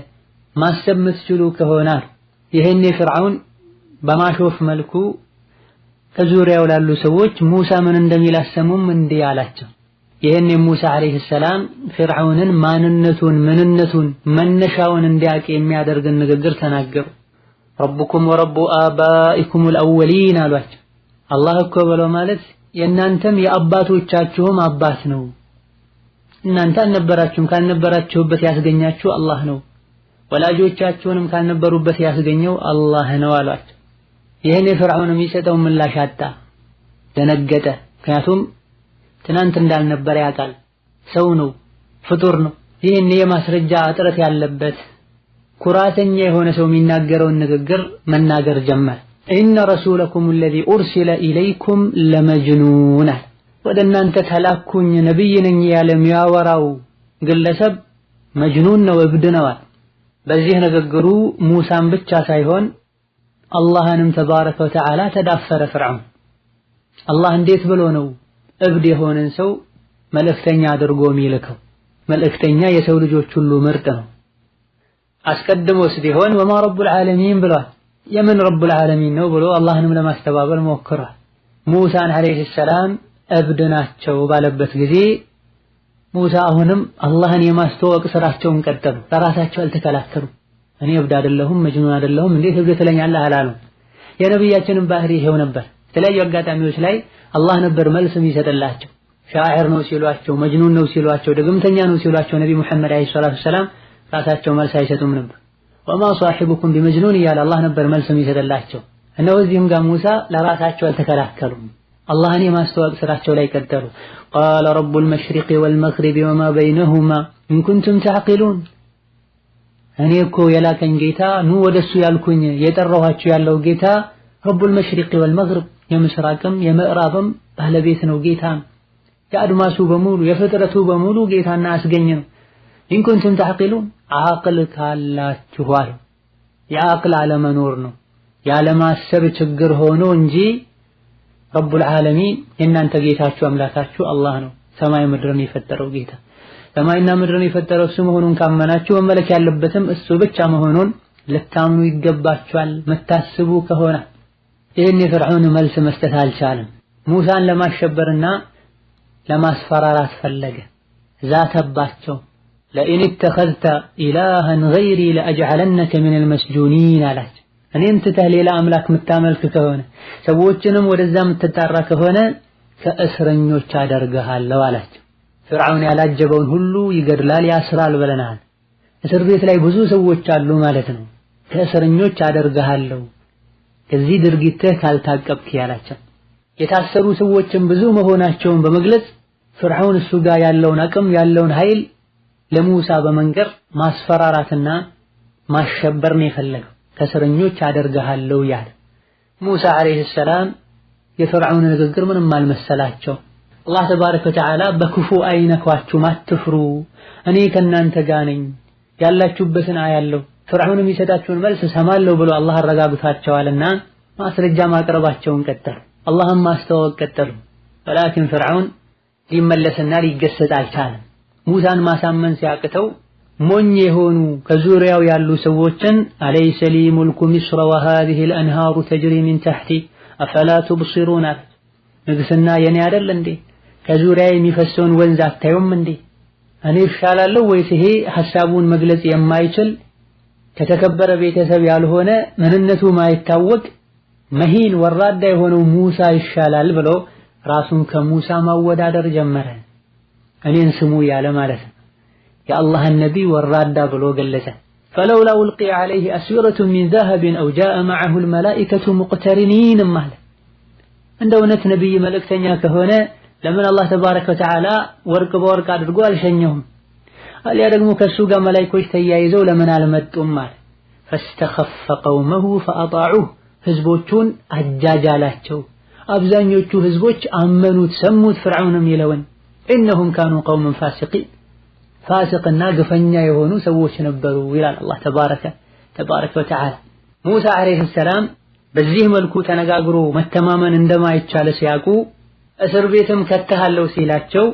ማሰብ የምትችሉ ከሆነ ይሄኔ ፍርዓውን በማሾፍ መልኩ ከዙሪያው ላሉ ሰዎች ሙሳ ምን እንደሚል አሰሙም እንዲህ አላቸው። ይህን ሙሳ አለይሂ ሰላም ፍርዓውንን ማንነቱን ምንነቱን መነሻውን እንዲያውቅ የሚያደርግን ንግግር ተናገሩ። ረቡኩም ወረቡ አባኢኩም አልአወሊን አሏቸው። አላህ እኮ ብሎ ማለት የእናንተም የአባቶቻችሁም አባት ነው። እናንተ አልነበራችሁም፣ ካልነበራችሁበት ያስገኛችሁ አላህ ነው። ወላጆቻችሁንም ካልነበሩበት ያስገኘው አላህ ነው አሏቸው። ይህን ፍርዓውን የሚሰጠው ምላሽ አጣ፣ ደነገጠ። ምክንያቱም ትናንት እንዳልነበረ ያውቃል። ሰው ነው፣ ፍጡር ነው። ይህን የማስረጃ እጥረት ያለበት ኩራተኛ የሆነ ሰው የሚናገረውን ንግግር መናገር ጀመረ። ኢነ ረሱለኩም አለዚ ኡርሲለ ኢለይኩም ለመጅኑን፣ ወደ እናንተ ተላኩኝ ነብይ ነኝ ያለ የሚያወራው ግለሰብ መጅኑን ነው፣ እብድ ነው። በዚህ ንግግሩ ሙሳን ብቻ ሳይሆን አላህንም ተባረከ ወተዓላ ተዳፈረ ፍርዓውን። አላህ እንዴት ብሎ ነው እብድ የሆነን ሰው መልእክተኛ አድርጎ የሚልከው? መልእክተኛ የሰው ልጆች ሁሉ ምርጥ ነው። አስቀድሞስ ቢሆን ወማ ረቡል ዓለሚን ብሏል። የምን ረቡል ዓለሚን ነው ብሎ አላህንም ለማስተባበል ሞክሯል። ሙሳን አለይሂ ሰላም እብድ ናቸው ባለበት ጊዜ ሙሳ አሁንም አላህን የማስተዋወቅ ስራቸውን ቀጠሉ። ለራሳቸው አልተከላከሉም። እኔ እብድ አይደለሁም መጅኑን አይደለሁም እንዴት እብድ ትለኛለህ አላሉ። የነብያችንን ባህሪ ይሄው ነበር። የተለያዩ አጋጣሚዎች ላይ አላህ ነበር መልስ የሚሰጥላቸው። ሻዒር ነው ሲሏቸው፣ መጅኑን ነው ሲሏቸው፣ ድግምተኛ ነው ሲሏቸው ነብይ መሐመድ አለይሂ ሰላቱ ሰላም ራሳቸው መልስ አይሰጡም ነበር። ወማ ሷሂቡኩም ቢመጅኑን እያለ አላህ ነበር መልስ የሚሰጥላቸው። እነሆ እዚህም ጋር ሙሳ ለራሳቸው አልተከላከሉም። አላህን የማስተዋወቅ ስራቸው ላይ ቀጠሉ። ቃለ ረቡል መሽሪቂ ወልመግሪቢ ወማ በይነሁማ ኢን ኩንቱም ተዕቂሉን፣ እኔ እኮ የላከኝ ጌታ ኑ ወደሱ ያልኩኝ የጠራኋችሁ ያለው ጌታ ረቡል መሽሪቂ ወልመግሪብ፣ የምስራቅም የምዕራብም ባለቤት ነው ጌታ፣ የአድማሱ በሙሉ የፍጥረቱ በሙሉ ጌታና አስገኝ ነው። ኢን ኩንቱም ተዕቂሉን፣ አቅል ካላችሁ አሉ። የአቅል አለመኖር ነው ያለማሰብ ችግር ሆኖ እንጂ ረቡል ዓለሚን የእናንተ ጌታችሁ አምላካችሁ አላህ ነው። ሰማይ ምድርን የፈጠረው ጌታ፣ ሰማይና ምድርን የፈጠረው እሱ መሆኑን ካመናችሁ መመለክ ያለበትም እሱ ብቻ መሆኑን ልታምኑ ይገባችኋል መታስቡ ከሆነ። ይህን የፍርዓውን መልስ መስጠት አልቻለም። ሙሳን ለማሸበርና ለማስፈራራት ፈለገ። ዛተባቸው። ለኢን ተኸዝተ ኢላሃን ገይሪ ለአጅዐለነከ ሚነል መስጁኒን አላቸው። እኔን ትተህ ሌላ አምላክ የምታመልክ ከሆነ ሰዎችንም ወደዛ የምትጣራ ከሆነ ከእስረኞች አደርግሃለሁ አላቸው። ፍርዓውን ያላጀበውን ሁሉ ይገድላል ያስራል ብለናል። እስር ቤት ላይ ብዙ ሰዎች አሉ ማለት ነው። ከእስረኞች አደርግሃለሁ ከዚህ ድርጊትህ ካልታቀብክ ያላቸው። የታሰሩ ሰዎችን ብዙ መሆናቸውን በመግለጽ ፍርዓውን እሱ ጋር ያለውን አቅም ያለውን ኃይል ለሙሳ በመንገር ማስፈራራትና ማሸበር ነው የፈለገው። ከእስረኞች አደርግሃለሁ ያለ ሙሳ አለይሂ ሰላም የፍርዓውን ንግግር ምንም አልመሰላቸው። አላህ ተባረከ ወተዓላ በክፉ አይነኳችሁም አትፍሩ፣ እኔ ከእናንተ ጋር ነኝ፣ ያላችሁበትን አያለሁ፣ ፍርዓውን የሚሰጣችሁን መልስ ሰማለሁ ብሎ አላህ አረጋግቷቸዋልና ማስረጃ ማቅረባቸውን ቀጠሉ። አላህም ማስተዋወቅ ቀጠሉ። ወላኪን ፍርዓውን ሊመለስና ሊገሰጽ አልቻለም። ሙሳን ማሳመን ሲያቅተው ሞኝ የሆኑ ከዙሪያው ያሉ ሰዎችን አለይሰ ሊ ሙልኩ ሚስረ ወሃዚሂ አልአንሃሩ ተጅሪ ሚን ተሕቲ አፈላ ቱብሲሩን፣ ንግስና የኔ አይደል እንዴ? ከዙሪያ የሚፈሰውን ወንዝ አታዩም እንዴ? እኔ ይሻላለሁ ወይስ ይሄ ሐሳቡን መግለጽ የማይችል ከተከበረ ቤተሰብ ያልሆነ ምንነቱ ማይታወቅ መሂን ወራዳ የሆነው ሙሳ ይሻላል ብሎ ራሱን ከሙሳ ማወዳደር ጀመረ። እኔን ስሙ ያለ ማለት ነው። የአላህን ነቢይ ወራዳ ብሎ ገለጸ። ፈለውላ ውልቂየ ዐለይሂ አስዊረቱን ሚን ዘሀብን አው ጃአ መዐሁ አልመላኢከቱ ሙቅተሪኒን ማለት እንደ እውነት ነቢይ መልእክተኛ ከሆነ ለምን አላህ ተባረከ ወተዓላ ወርቅ በወርቅ አድርጎ አልሸኘውም? አልያ ደግሞ ከሱ ጋር መላእክቶች ተያይዘው ለምን አልመጡም ማለት። ፈስተኸፈ ቀውመሁ ፈአጣዑህ፣ ህዝቦቹን አጃጃላቸው። አብዛኞቹ ህዝቦች አመኑት ሰሙት ፍርዓውንም ይለውን ኢነሁም ካኑ ቀውመን ፋሲቂን፣ ፋሲቅና ግፈኛ የሆኑ ሰዎች ነበሩ ይላል አላህ ተባረከ ወተዓላ። ሙሳ አለይሂ ሰላም በዚህ መልኩ ተነጋግሮ መተማመን እንደማይቻል ሲያውቁ እስር ቤትም ከተሃለው ሲላቸው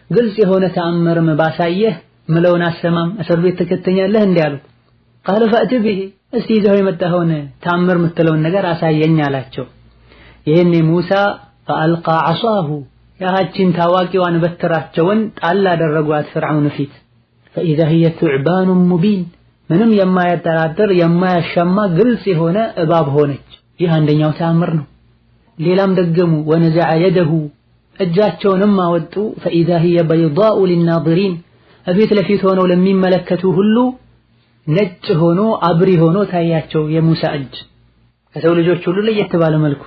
ግልጽ የሆነ ተአምርም ባሳየህ ምለውን አሰማም እስር ቤት ትከተኛለህ እንዴ አሉት። ቃለ ፈእቲ ቢሂ፣ እስቲ ይዘው የመጣኸውን ተአምር የምትለውን ነገር አሳየኝ አላቸው። ይሄኔ ሙሳ ፈአልቃ ዐሷሁ ያችን ታዋቂዋን በትራቸውን ጣል አደረጓት ፍርዓውን ፊት ፈኢዛ ሂየ ቱዕባኑን ሙቢን ምንም የማያጠራጥር የማያሻማ ግልጽ የሆነ እባብ ሆነች። ይህ አንደኛው ተአምር ነው። ሌላም ደገሙ ወነዘዐ የደሁ እጃቸውንም አወጡ ፈኢዛ ሂየ በይዳኡ ሊናዚሪን እፊት ለፊት ሆነው ለሚመለከቱ ሁሉ ነጭ ሆኖ አብሪ ሆኖ ታያቸው የሙሳ እጅ ከሰው ልጆች ሁሉ ለየት ባለ መልኩ።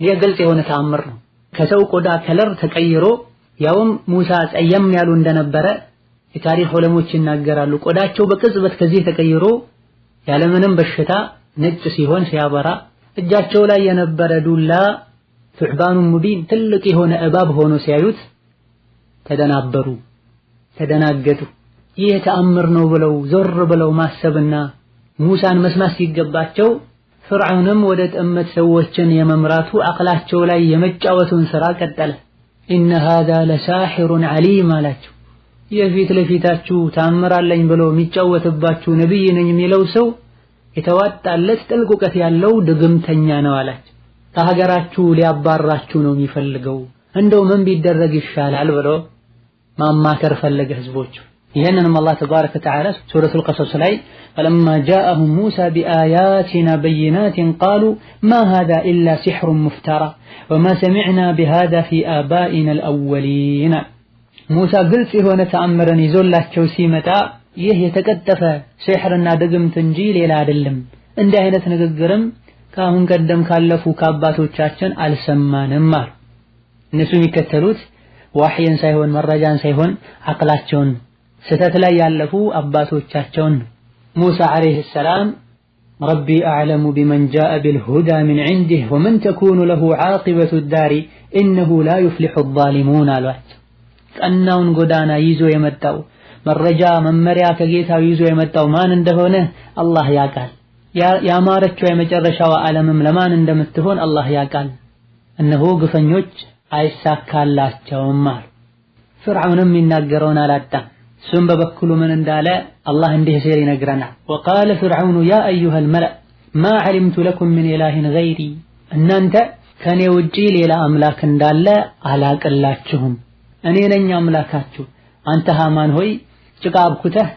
ይህ ግልጽ የሆነ ተአምር ነው። ከሰው ቆዳ ከለር ተቀይሮ ያውም ሙሳ ጸየም ያሉ እንደነበረ የታሪክ ዑለሞች ይናገራሉ። ቆዳቸው በቅጽበት ከዚህ ተቀይሮ ያለምንም በሽታ ነጭ ሲሆን ሲያበራ እጃቸው ላይ የነበረ ዱላ ቱዕባኑን ሙቢን ትልቅ የሆነ እባብ ሆኖ ሲያዩት ተደናበሩ፣ ተደናገጡ። ይህ ተአምር ነው ብለው ዞር ብለው ማሰብና ሙሳን መስማት ሲገባቸው ፍርዓውንም ወደ ጥመት ሰዎችን የመምራቱ አቅላቸው ላይ የመጫወቱን ሥራ ቀጠለ። ኢነ ሃዛ ለሳሒሩን ዓሊም አላቸው። የፊት ለፊታችሁ ታምራለኝ ብሎ የሚጫወትባችሁ ነብይ ነኝ የሚለው ሰው የተዋጣለት ጥልቅ እውቀት ያለው ድግምተኛ ነው አላቸው። ከሀገራችሁ ሊያባራችሁ ነው የሚፈልገው፣ እንደው ምን ቢደረግ ይሻላል ብሎ ማማከር ፈለገ ህዝቦቹ። ይህንንም አላህ ተባረከ ወተዓላ ሱረቱል ቀሰስ ላይ ፈለማ ጃአሁም ሙሳ ቢአያቲና በይናቲን ቃሉ ማ ሃዛ ኢላ ሲሕሩን ሙፍተራ ወማ ሰሚዕና ቢሃዛ ፊ አባኢና አልአወሊን። ሙሳ ግልጽ የሆነ ተአምርን ይዞላቸው ሲመጣ ይህ የተቀጠፈ ሲሕርና ድግምት እንጂ ሌላ አይደለም፣ እንዲህ አይነት ንግግርም ከአሁን ቀደም ካለፉ ከአባቶቻችን አልሰማንም አሉ። እነሱ የሚከተሉት ዋሕይን ሳይሆን መረጃን ሳይሆን አቅላቸውን ስተት ላይ ያለፉ አባቶቻቸውን። ሙሳ ዓለይሂ ሰላም ረቢ አዕለሙ ቢመን ጃአ ቢልሁዳ ሚን ዒንዲህ ወመን ተኩኑ ለሁ ዓቂበቱ ዳሪ ኢነሁ ላ ዩፍሊሑ ዛሊሙን አሏቸው። ቀናውን ጎዳና ይዞ የመጣው መረጃ መመሪያ ከጌታው ይዞ የመጣው ማን እንደሆነ አላህ ያውቃል። ያማረችው የመጨረሻው ዓለምም ለማን እንደምትሆን አላህ ያውቃል። እነሆ ግፈኞች አይሳካላቸውም አሉ። ፍርዓውንም ይናገረውን አላጣም። እሱም በበኩሉ ምን እንዳለ አላህ እንዲህ ሲል ይነግረናል። ወቃለ ፍርዓውኑ ያ አዩሀል መለእ ማ ዐሊምቱ ለኩም ሚን ኢላሂን ገይሪ እናንተ ከኔ ውጪ ሌላ አምላክ እንዳለ አላቅላችሁም፣ እኔ ነኝ አምላካችሁ። አንተ ሃማን ሆይ ጭቃ አብኩተህ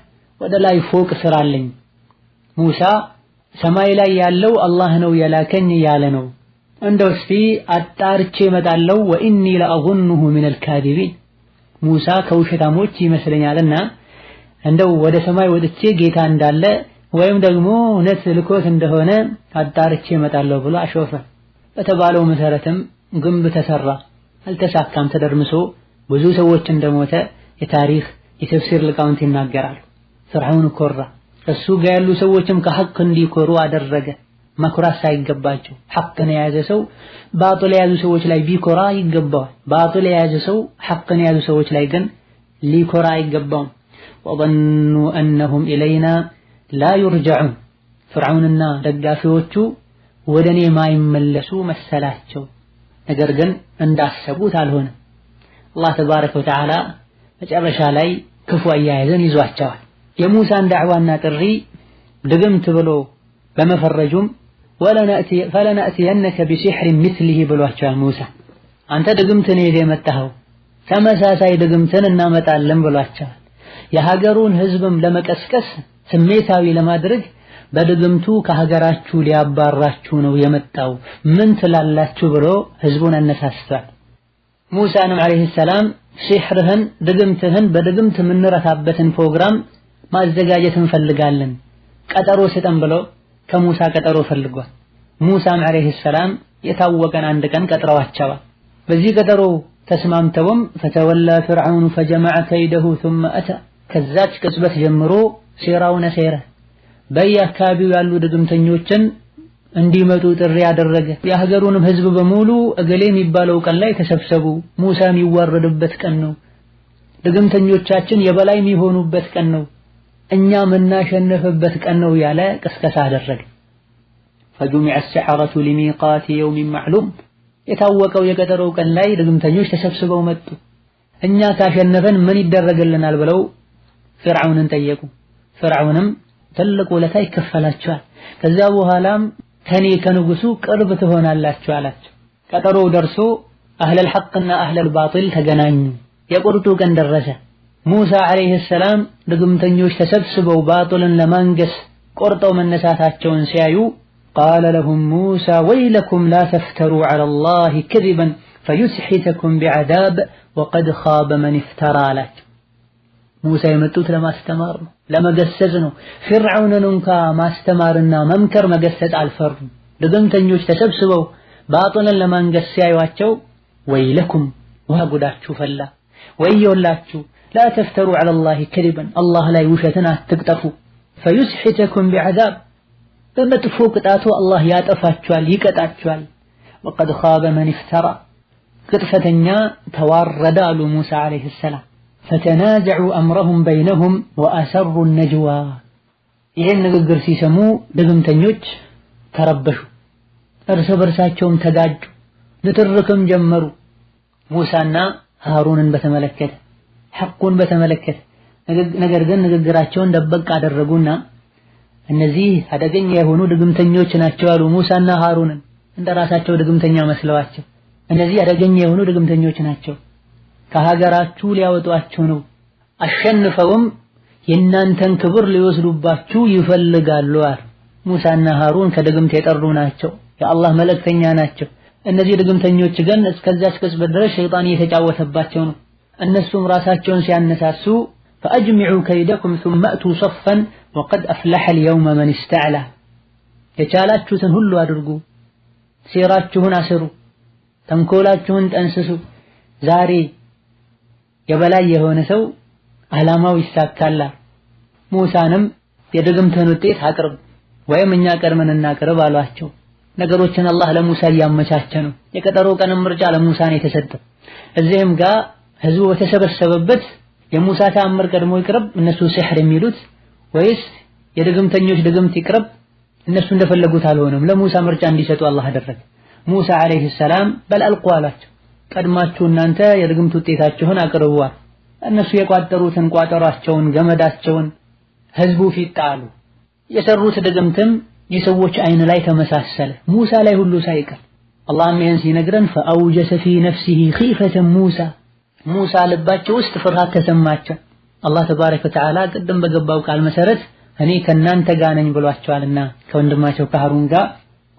ወደ ላይ ፎቅ ስራልኝ። ሙሳ ሰማይ ላይ ያለው አላህ ነው የላከኝ ያለ ነው። እንደው እስቲ አጣርቼ እመጣለሁ። ወኢኒ ለአظنه من الكاذبين ሙሳ ከውሸታሞች ይመስለኛልና እንደው ወደ ሰማይ ወጥቼ ጌታ እንዳለ ወይም ደግሞ እውነት ልኮት እንደሆነ አጣርቼ እመጣለሁ ብሎ አሾፈ። በተባለው መሰረትም ግንብ ተሰራ። አልተሳካም፣ ተደርምሶ ብዙ ሰዎች እንደሞተ የታሪክ የተፍሲር ሊቃውንት ይናገራሉ። ፍርዓውን ኮራ። እሱ ጋር ያሉ ሰዎችም ከሐቅ እንዲኮሩ አደረገ። መኩራት ሳይገባቸው ሐቅን የያዘ ሰው ባጢል የያዙ ሰዎች ላይ ቢኮራ ይገባዋል። ባጢል የያዘ ሰው ሐቅን የያዙ ሰዎች ላይ ግን ሊኮራ አይገባውም። ወظኑ أنهم إلينا لا يرجعون ፍርዓውንና ደጋፊዎቹ ወደኔ ማይመለሱ መሰላቸው። ነገር ግን እንዳሰቡት አልሆነም። አላህ ተባረከ ወተዓላ መጨረሻ ላይ ክፉ አያያዝን ይዟቸዋል። የሙሳን ዳዕዋና ጥሪ ድግምት ብሎ በመፈረጁም ፈለነእትየነከ ቢሲሕሪን ሚስሊሂ ብሏቸዋል። ሙሳ አንተ ድግምትን ይዘህ የመጣኸው ተመሳሳይ ድግምትን እናመጣለን ብሏቸዋል። የሀገሩን ህዝብም ለመቀስቀስ ስሜታዊ ለማድረግ በድግምቱ ከሀገራችሁ ሊያባራችሁ ነው የመጣው ምን ትላላችሁ ብሎ ህዝቡን አነሳስቷል። ሙሳንም ዓለይሂ ሰላም ሲሕርህን ድግምትህን በድግምት የምንረታበትን ፕሮግራም ማዘጋጀት እንፈልጋለን ቀጠሮ ስጠን ብሎ ከሙሳ ቀጠሮ ፈልጓል። ሙሳም ዓለይሂ ሰላም የታወቀን አንድ ቀን ቀጥረዋቸዋል። በዚህ ቀጠሮ ተስማምተውም ፈተወላ ፍርዓውን ፈጀመዐ ከይደሁ ثم أتى ከዛች ቅጽበት ጀምሮ ሴራውን ሰራ። በየአካባቢው ያሉ ድግምተኞችን እንዲመጡ ጥሪ ያደረገ። የሀገሩንም ህዝብ በሙሉ እገሌ የሚባለው ቀን ላይ ተሰብሰቡ፣ ሙሳ የሚዋረድበት ቀን ነው፣ ድግምተኞቻችን የበላይ የሚሆኑበት ቀን ነው፣ እኛ የምናሸንፍበት ቀን ነው ያለ ቅስቀሳ አደረገ። فجمع السحرة لميقات يوم معلوم የታወቀው የቀጠሮው ቀን ላይ ድግምተኞች ተሰብስበው መጡ። እኛ ካሸነፈን ምን ይደረግልናል ብለው ፍርዓውንን ጠየቁ። ፍርዓውንም ትልቅ ውለታ ይከፈላቸዋል፣ ከዛ በኋላም ከኔ ከንጉሱ ቅርብ ትሆናላችሁ አላቸው። ቀጠሮው ደርሶ አህለል ሐቅና አህለል ባጢል ተገናኙ። የቁርጡ ቀን ደረሰ። ሙሳ አለይሂ ሰላም ድግምተኞች ተሰብስበው ባጢልን ለማንገስ ቆርጠው መነሳታቸውን ሲያዩ ቃለ ለሁም ሙሳ ወይለኩም ላ ተፍተሩ ዐለላሂ ከዚበን ፈዩስሒተኩም ቢዐዛብ ወቀድ ኻበ መን ኢፍተራ አላቸው። ሙሳ የመጡት ለማስተማር ነው፣ ለመገሰጽ ነው። ፊርዓውንን እንኳ ማስተማርና መምከር መገሰጽ አልፈሩም። ድግምተኞች ተሰብስበው ባጢልን ለማንገስ ሲያዩአቸው ወይለኩም ውሃ ጉዳችሁ ፈላ፣ ወዮላችሁ ላ ተፍተሩ ዐለላሂ ከዚበን አላህ ላይ ውሸትን አትቅጠፉ፣ ፈዩስሒተኩም ቢዐዛብ በመጥፎ ቅጣቱ አላህ ያጠፋችኋል፣ ይቀጣችኋል። ወቀድ ኻበ መን ኢፍተራ ቅጥፈተኛ ተዋረደ አሉ ሙሳ አለይሂ ሰላም። ፈተናዘዑ አምረሁም በይነሁም ወአሰሩ ነጅዋ። ይህን ንግግር ሲሰሙ ድግምተኞች ተረበሹ፣ እርስ በርሳቸውም ተጋጁ፣ ንትርክም ጀመሩ። ሙሳና ሃሩንን በተመለከተ ሐቁን በተመለከተ ነገር ግን ንግግራቸውን ደበቅ አደረጉና እነዚህ አደገኛ የሆኑ ድግምተኞች ናቸው አሉ ሙሳና ሃሩንን። እንደራሳቸው ድግምተኛ መስለዋቸው እነዚህ አደገኛ የሆኑ ድግምተኞች ናቸው፣ ከሀገራችሁ ሊያወጧችሁ ነው፣ አሸንፈውም የእናንተን ክብር ሊወስዱባችሁ ይፈልጋሉ አሉ። ሙሳና ሃሩን ከድግምት የጠሩ ናቸው፣ የአላህ መልእክተኛ ናቸው። እነዚህ ድግምተኞች ግን እስከዛች ቅጽበት ድረስ ሸይጣን እየተጫወተባቸው ነው። እነሱም ራሳቸውን ሲያነሳሱ ፈአጅሚዑ ከይደኩም ثم أتوا صفا وقد أفلح اليوم من استعلى የቻላችሁትን ሁሉ አድርጉ፣ ሴራችሁን አስሩ፣ ተንኮላችሁን ጠንስሱ፣ ዛሬ የበላይ የሆነ ሰው ዓላማው ይሳካላል። ሙሳንም የድግምትን ውጤት አቅርብ ወይም እኛ ቀድመን እናቅርብ አሏቸው። ነገሮችን አላህ ለሙሳ እያመቻቸ ነው። የቀጠሮ ቀን ምርጫ ለሙሳ ነው የተሰጠው። እዚህም ጋር ህዝቡ በተሰበሰበበት የሙሳ ተአምር ቀድሞ ይቅረብ እነሱ ሲህር የሚሉት ወይስ የድግምተኞች ድግምት ይቅረብ እነሱ እንደፈለጉት አልሆነም። ለሙሳ ምርጫ እንዲሰጡ አላህ አደረገ። ሙሳ አለይሂ ሰላም በልአልቁ አላቸው፣ ቀድማችሁ እናንተ የድግምት ውጤታችሁን አቅርቡ። እነሱ የቋጠሩትን ቋጠሯቸውን ገመዳቸውን ህዝቡ ፊት ጣሉ። የሰሩት ድግምትም የሰዎች አይን ላይ ተመሳሰለ፣ ሙሳ ላይ ሁሉ ሳይቀር። አላህም ይህን ሲነግረን ፈአውጀሰ ፊ ነፍሲሂ ኺፈተ ሙሳ ልባቸው ውስጥ ፍርሃት ተሰማቸው። አላህ ተባረከ ወተዓላ ቅድም በገባው ቃል መሰረት እኔ ከናንተ ጋር ነኝ ብሏቸዋልና ከወንድማቸው ከሃሩን ጋር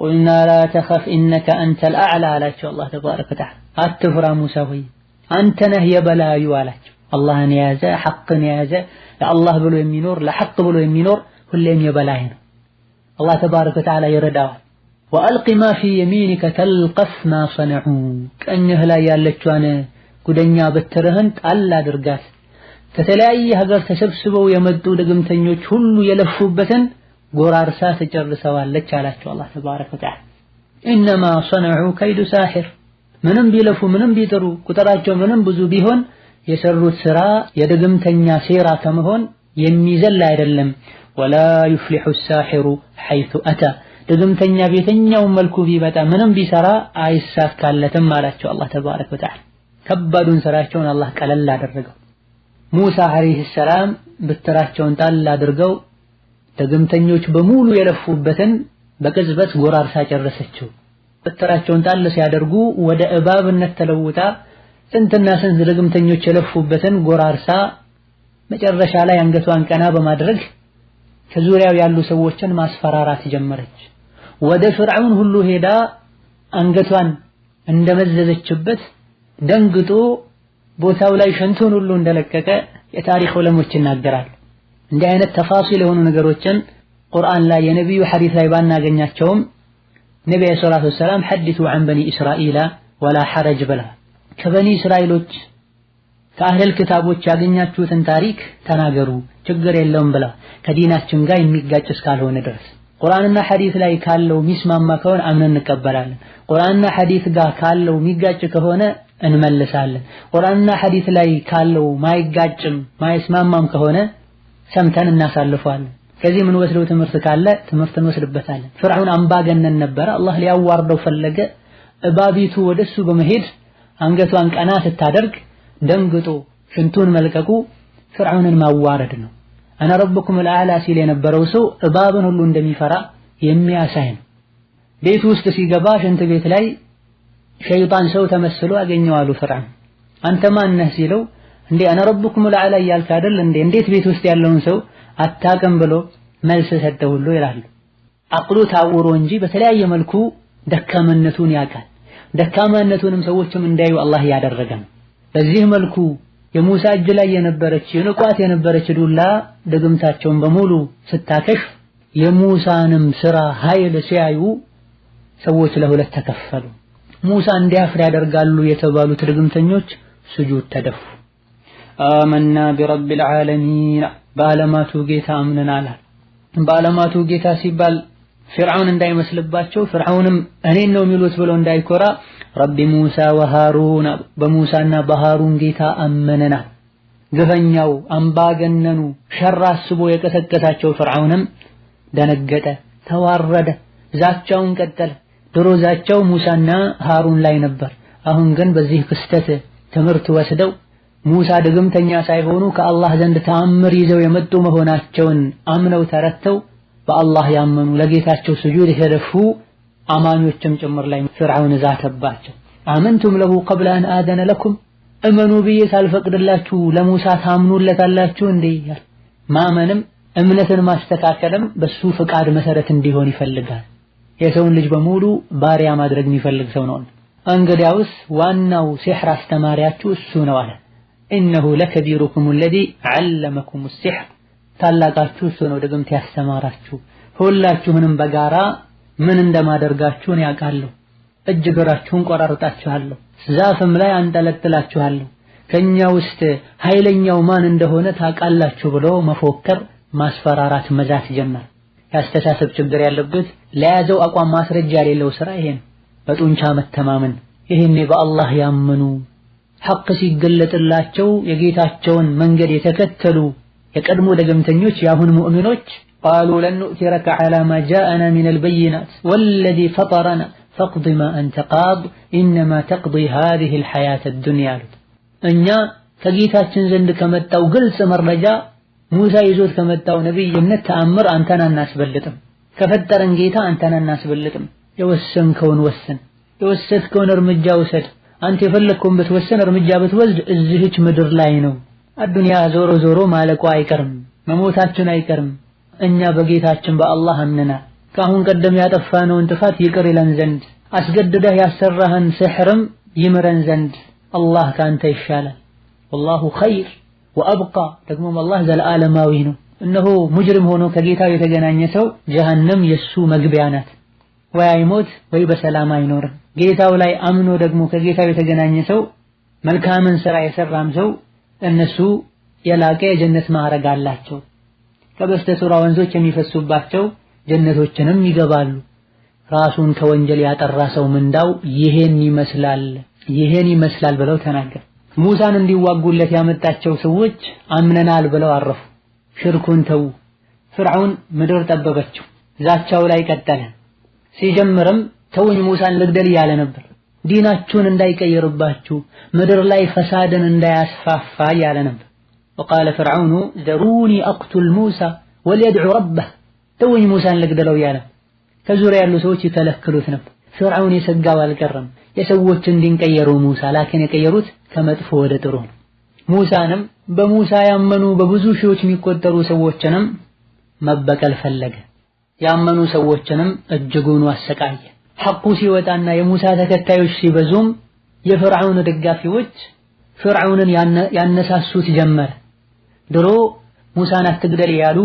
ቁልና ላ ተኸፍ ኢነከ አንተል አዕላ አላቸው። አላህ ተባረከ ወተዓላ አትፍራ ሙሳ ሆይ አንተ ነህ የበላዩ አላቸው። አላህን የያዘ ሐቅን የያዘ ለአላህ ብሎ የሚኖር ለሐቅ ብሎ የሚኖር ሁሌም የበላይ ነው። አላህ ተባረከ ወተዓላ ይረዳዋል። ወአልቂ ማ ፊ የሚኒከ ተልቀፍ ማ ሰነዑ ቀኝህ ላይ ያለችዋን ጉደኛ በትርህን ጣል አድርጋት፣ ከተለያየ ሀገር ተሰብስበው የመጡ ድግምተኞች ሁሉ የለፉበትን ጎራርሳ ተጨርሰዋለች አላቸው አላህ ተባረከ ወተዓላ። ኢነማ ሰነዑ ከይዱ ሳሒር ምንም ቢለፉ ምንም ቢጥሩ ቁጥራቸው ምንም ብዙ ቢሆን የሰሩት ስራ የድግምተኛ ሴራ ከመሆን የሚዘል አይደለም። ወላ ዩፍሊሑ ሳሒሩ ሐይቱ አታ ድግምተኛ ቤተኛው መልኩ ቢመጣ ምንም ቢሰራ አይሳካለትም አላቸው አላህ ተባረከ ወተዓላ። ከባዱን ስራቸውን አላህ ቀለል አደረገው። ሙሳ አለይሂ ሰላም በትራቸውን ጣል አድርገው ድግምተኞች በሙሉ የለፉበትን በቅጽበት ጎራርሳ ጨረሰችው። በትራቸውን ጣል ሲያደርጉ ወደ እባብነት ተለውጣ ስንትና ስንት ድግምተኞች የለፉበትን ጎራርሳ መጨረሻ ላይ አንገቷን ቀና በማድረግ ከዙሪያው ያሉ ሰዎችን ማስፈራራት ጀመረች። ወደ ፍርዓውን ሁሉ ሄዳ አንገቷን እንደመዘዘችበት ደንግጦ ቦታው ላይ ሸንቱን ሁሉ እንደለቀቀ የታሪክ ዑለሞች ይናገራሉ። እንዲህ አይነት ተፋሲል የሆኑ ነገሮችን ቁርአን ላይ የነብዩ ሐዲስ ላይ ባናገኛቸውም ነብዩ ሰለላሁ ዐለይሂ ወሰለም ሐዲሱ عن بني اسرائيل ولا حرج ብላ ከበኒ እስራኤሎች ከአህለል ክታቦች ያገኛችሁትን ታሪክ ተናገሩ ችግር የለውም ብላ ከዲናችን ጋር የሚጋጭ እስካልሆነ ድረስ ቁርአንና ሐዲስ ላይ ካለው ሚስማማ ከሆነ አምነን እንቀበላለን። ቁርአንና ሐዲስ ጋር ካለው የሚጋጭ ከሆነ እንመልሳለን። ቁርአንና ሐዲስ ላይ ካለው ማይጋጭም ማይስማማም ከሆነ ሰምተን እናሳልፈዋለን። ከዚህ ምን ወስደው ትምህርት ካለ ትምህርት እንወስድበታለን። ፍርዓውን አምባገነን ነበር፣ አላህ ሊያዋርደው ፈለገ። እባቢቱ ወደሱ በመሄድ አንገቷን ቀና ስታደርግ ደንግጦ ሽንቱን መልቀቁ ፍርዓውንን ማዋረድ ነው። አና ረብኩም አልአዕላ ሲል የነበረው ሰው እባብን ሁሉ እንደሚፈራ የሚያሳይ ነው። ቤት ውስጥ ሲገባ ሽንት ቤት ላይ ሸይጣን ሰው ተመስሎ አገኘዋሉ ፍርዓውን። አንተ ማን ነህ ሲለው እንዴ አነ ረብኩም ለዓላ እያልክ አይደል እንዴ እንዴት ቤት ውስጥ ያለውን ሰው አታውቅም ብሎ መልስ ሰጠ ሁሉ ይላሉ። አቅሉ ታውሮ እንጂ በተለያየ መልኩ ደካማነቱን ያውቃል። ደካማነቱንም ሰዎችም እንዳዩ አላህ ያደረገ ነው። በዚህ መልኩ የሙሳ እጅ ላይ የነበረች የንቋት የነበረች ዱላ ድግምታቸውን በሙሉ ስታከሽፍ የሙሳንም ስራ ኃይል ሲያዩ ሰዎች ለሁለት ተከፈሉ። ሙሳ እንዲያፍር ያደርጋሉ የተባሉት ድግምተኞች ስጁድ ተደፉ። አመና ቢረቢል ዓለሚን በዓለማቱ ጌታ አምነናል። በዓለማቱ ጌታ ሲባል ፍርዓውን እንዳይመስልባቸው ፍርዓውንም እኔን ነው የሚሉት ብሎ እንዳይኮራ ረቢ ሙሳ ወሃሩን በሙሳና በሃሩን ጌታ አመነናል። ግፈኛው አምባገነኑ ሸር አስቦ የቀሰቀሳቸው ፍርዓውንም ደነገጠ፣ ተዋረደ፣ ዛቻውን ቀጠለ። ድሮ ዛቻው ሙሳና ሃሩን ላይ ነበር። አሁን ግን በዚህ ክስተት ትምህርት ወስደው ሙሳ ድግምተኛ ሳይሆኑ ከአላህ ዘንድ ተአምር ይዘው የመጡ መሆናቸውን አምነው ተረተው በአላህ ያመኑ ለጌታቸው ስጁድ የደፉ አማኞችም ጭምር ላይ ፍርዓውን ዛተባቸው። አመንቱም ለሁ ቀብለ አን አዘነ ለኩም እመኑ ብዬ ሳልፈቅድላችሁ ለሙሳ ታምኑለታላችሁ እንዴ? ማመንም እምነትን ማስተካከልም በሱ ፍቃድ መሰረት እንዲሆን ይፈልጋል። የሰውን ልጅ በሙሉ ባሪያ ማድረግ የሚፈልግ ሰው ነው። እንግዲያውስ ዋናው ሲሕር አስተማሪያችሁ እሱ ነው አለ። ኢነሁ ለከቢሩኩም الذي علمكم السحر ታላቃችሁ እሱ ነው ድግምት ያስተማራችሁ። ሁላችሁንም በጋራ ምን እንደማደርጋችሁ ነው ያውቃለሁ። እጅ እግራችሁን ቆራርጣችኋለሁ፣ ዛፍም ላይ አንጠለጥላችኋለሁ፣ ከኛ ውስጥ ኃይለኛው ማን እንደሆነ ታውቃላችሁ ብሎ መፎከር፣ ማስፈራራት፣ መዛት ጀመር። ያስተሳሰብ ችግር ያለበት ለያዘው አቋም ማስረጃ የሌለው ስራ ይሄ ነው። በጡንቻ መተማመን። ይሄኔ በአላህ ያመኑ ሐቅ ሲገለጥላቸው የጌታቸውን መንገድ የተከተሉ የቀድሞ ድግምተኞች የአሁን ሙእሚኖች ቃሉ ለን ኑእቲረከ ዐላ ማ ጃአና ሚነል በይናት ወለዚ ፈጠረና ፈቅድ ማ አንተ ቃድ ኢነማ ተቅዲ ሃዚሂል ሐያተ ዱንያ አሉት። እኛ ከጌታችን ዘንድ ከመጣው ግልጽ መረጃ ሙሳ ይዞት ከመጣው ነብይነት ተአምር አንተን አናስበልጥም፣ ከፈጠረን ጌታ አንተን አናስበልጥም። የወሰንከውን ወሰን፣ የወሰድከውን እርምጃ ውሰድ። አንተ የፈለግከውን ብትወሰን እርምጃ ብትወስድ እዚህች ምድር ላይ ነው። አዱንያ ዞሮ ዞሮ ማለቁ አይቀርም፣ መሞታችን አይቀርም። እኛ በጌታችን በአላህ አምነናል። ከአሁን ቀደም ያጠፋነውን ጥፋት ይቅር ይለን ዘንድ አስገድደህ ያሰራህን ስሕርም ይምረን ዘንድ አላህ ካንተ ይሻላል። ወላሁ ኸይር ወአብቃ። ደግሞም አላህ ዘለዓለማዊ ነው። እነሆ ሙጅሪም ሆኖ ከጌታው የተገናኘ ሰው ጀሃነም የሱ መግቢያ ናት። ወይ አይሞት ወይ በሰላም አይኖርም። ጌታው ላይ አምኖ ደግሞ ከጌታው የተገናኘ ሰው መልካምን ስራ የሰራም ሰው እነሱ የላቀ የጀነት ማዕረግ አላቸው። ከበስተሱራ ወንዞች የሚፈሱባቸው ጀነቶችንም ይገባሉ። ራሱን ከወንጀል ያጠራ ሰው ምንዳው ይሄን ይመስላል ብለው ተናገሩ። ሙሳን እንዲዋጉለት ያመጣቸው ሰዎች አምነናል ብለው አረፉ። ሽርኩን ተው። ፍርዓውን ምድር ጠበበችው። ዛቻው ላይ ቀጠለ። ሲጀምርም ተውኝ ሙሳን ልግደል ያለ ነበር። ዲናችሁን እንዳይቀይርባችሁ ምድር ላይ ፈሳድን እንዳያስፋፋ ያለ ነበር። وقال فرعون ذروني اقتل موسى وليدعو ربه ተውኝ ሙሳን ልግደለው ያለ ከዙሪያ ያሉ ሰዎች ይከለክሉት ነበር። ፍርዓውን የሰጋው አልቀረም። የሰዎችን ዲን ቀየሩ ሙሳ ላኪን የቀየሩት ከመጥፎ ወደ ጥሩ ነው። ሙሳንም በሙሳ ያመኑ በብዙ ሺዎች የሚቆጠሩ ሰዎችንም መበቀል ፈለገ። ያመኑ ሰዎችንም እጅጉን አሰቃየ። ሐቁ ሲወጣና የሙሳ ተከታዮች ሲበዙም የፍርዓውን ደጋፊዎች ፍርዓውንን ያነሳሱት ጀመረ። ድሮ ሙሳን አትግደል ያሉ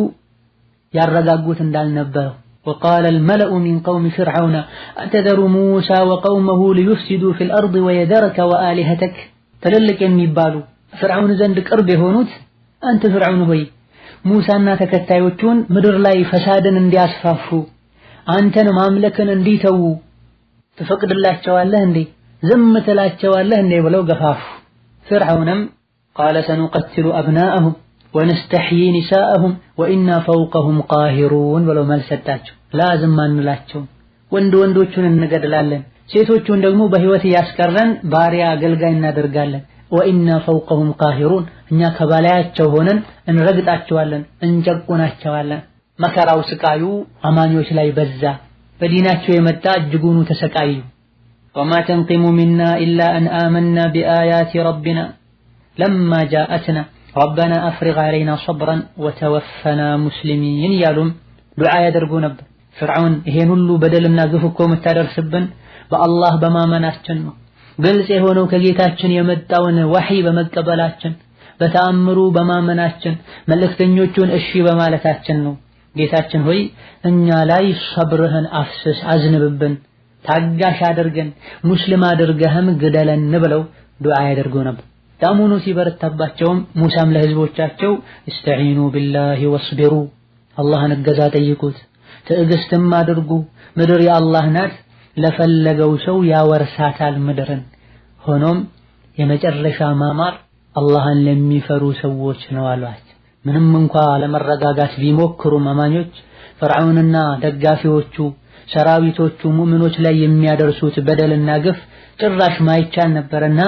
ያረጋጉት እንዳልነበረው وقال الملأ من قوم فرعون أتذر موسى وقومه ليفسدوا في الأرض ويذرك وآلهتك تللك የሚባሉ ፍርዓውን ዘንድ ቅርብ የሆኑት አንተ ፍርዓውን ሆይ ሙሳና ተከታዮቹን ምድር ላይ ፈሳድን እንዲያስፋፉ አንተን ማምለክን እንዲተው ትፈቅድላቸዋለህ እንዴ? ዝም ትላቸዋለህ እንዴ? ብለው ገፋፉ። ፍርዓውንም قال سنقتل أبناءهم ونستحيي نساءهم وإنا فوقهم قاهرون ብለው መልሰጣቸው። ላዝም አንላቸው፣ ወንዶቹን እንገድላለን፣ ሴቶቹን ደግሞ በህይወት ያስቀረን ባሪያ አገልጋይ እናደርጋለን። وإنا فوقهم قاهرون እኛ ከባላያቸው ሆነን እንረግጣቸዋለን፣ እንጨቁናቸዋለን። መከራው ስቃዩ አማኞች ላይ በዛ። በዲናቸው የመጣ እጅጉኑ ተሰቃዩ። وما تنقم منا إلا أن آمنا بآيات ربنا لما جاءتنا ربنا أفرغ علينا صبرا وتوفنا مسلمين يالهم دعاء يدرقوا نبر فرعون ይሄን ሁሉ በደልና ግፍ እኮ መታደርስብን በአላህ በማመናችን ነው ግልጽ የሆነው ከጌታችን የመጣውን ወህይ በመቀበላችን በተአምሩ በማመናችን መልእክተኞቹን እሺ በማለታችን ነው ጌታችን ሆይ እኛ ላይ ሰብርህን አፍስስ አዝንብብን ታጋሽ አድርገን ሙስሊም አድርገህም ግደለን ብለው ዱዓ ያደርጉ ነበር ዳሙኑ ሲበረታባቸው ሙሳም ለህዝቦቻቸው استعينوا بالله واصبروا አላህን እገዛ ጠይቁት ትዕግስትም አድርጉ ምድር የአላህ ናት ለፈለገው ሰው ያወርሳታል ምድርን ሆኖም የመጨረሻ ማማር አላህን ለሚፈሩ ሰዎች ነው አሏቸው ምንም እንኳን ለመረጋጋት ቢሞክሩ አማኞች ፈርዖንና ደጋፊዎቹ ሰራዊቶቹ ሙእሚኖች ላይ የሚያደርሱት በደልና ግፍ ጭራሽ ማይቻል ነበርና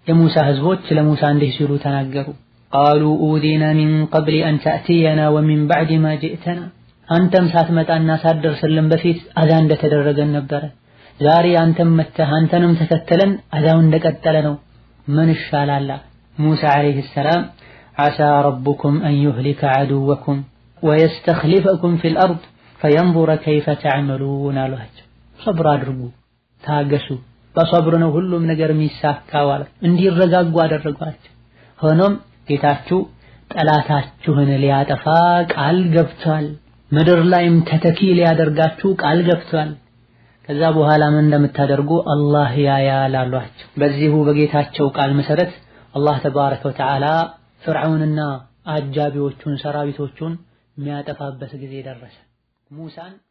የሙሳ ህዝቦች ለሙሳ እንዲህ ሲሉ ተናገሩ قالوا أودينا من قبل أن تأتينا ومن بعد ما جئتنا አንተም ሳትመጣና ሳትደርስልን በፊት አዛ እንደተደረገን ነበር ዛሬ አንተም መተህ አንተንም ተከተለን አዛው እንደቀጠለ ነው ምን ይሻላል ሙሳ አለይሂ ሰላም عسى ربكم أن يهلك عدوكم ويستخلفكم في الأرض فينظر كيف تعملون አሏቸው صبر አድርጉ ታገሱ በصبر ነው ሁሉም ነገር የሚሳካው አለ እንዲረጋጉ አደረጓቸው ሆኖም ጌታችሁ ጠላታችሁን ሊያጠፋ ቃል ገብቷል ምድር ላይም ተተኪ ሊያደርጋችሁ ቃል ገብቷል ከዛ በኋላ ምን እንደምታደርጉ አላህ ያያል አሏቸው በዚሁ በጌታቸው ቃል መሰረት አላህ ተባረከ ወተዓላ ፍርዓውንና አጃቢዎቹን ሰራዊቶቹን የሚያጠፋበት ጊዜ ደረሰ ሙሳን